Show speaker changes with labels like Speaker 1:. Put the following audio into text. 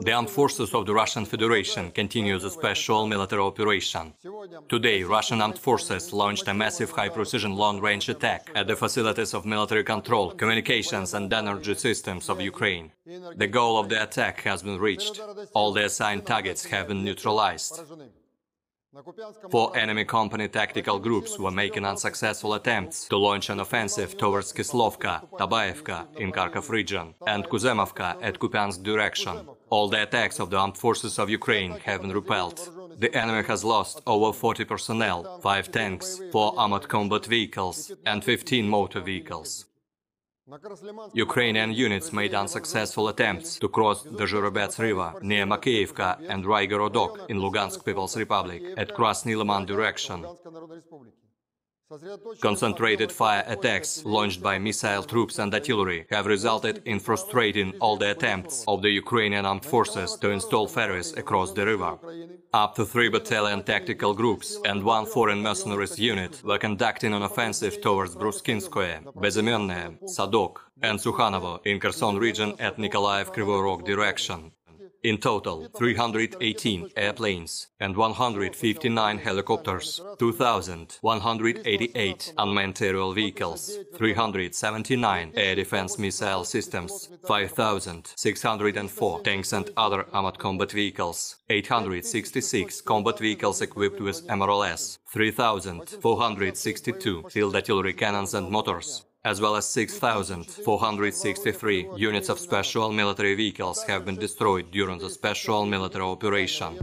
Speaker 1: The armed forces of the Russian Federation continue the special military operation. Today, Russian armed forces launched a massive high-precision long-range attack at the facilities of military control, communications and energy systems of Ukraine. The goal of the attack has been reached. All the assigned targets have been neutralized. 4 enemy company tactical groups were making unsuccessful attempts to launch an offensive towards Kislovka, Tabaevka in Kharkov region and Kuzemovka at Kupiansk direction. All the attacks of the armed forces of Ukraine have been repelled. The enemy has lost over 40 personnel, 5 tanks, 4 armored combat vehicles and 15 motor vehicles. Ukrainian units made unsuccessful attempts to cross the Zhirobets River near Makeyevka and Raigorodok in Lugansk People's Republic at Krasny Liman direction. Concentrated fire attacks launched by missile troops and artillery have resulted in frustrating all the attempts of the Ukrainian armed forces to install ferries across the river. Up to 3 battalion tactical groups and 1 foreign mercenaries unit were conducting an offensive towards Bruskinskoye, Bezemennaya, Sadok and Sukhanovo in Kherson region at Nikolaev-Kryvyi Rog direction. In total, 318 airplanes and 159 helicopters, 2,188 unmanned aerial vehicles, 379 air defense missile systems, 5,604 tanks and other armored combat vehicles, 866 combat vehicles equipped with MRLS, 3,462 field artillery cannons and motors, as well as 6,463 units of special military vehicles have been destroyed during the special military operation.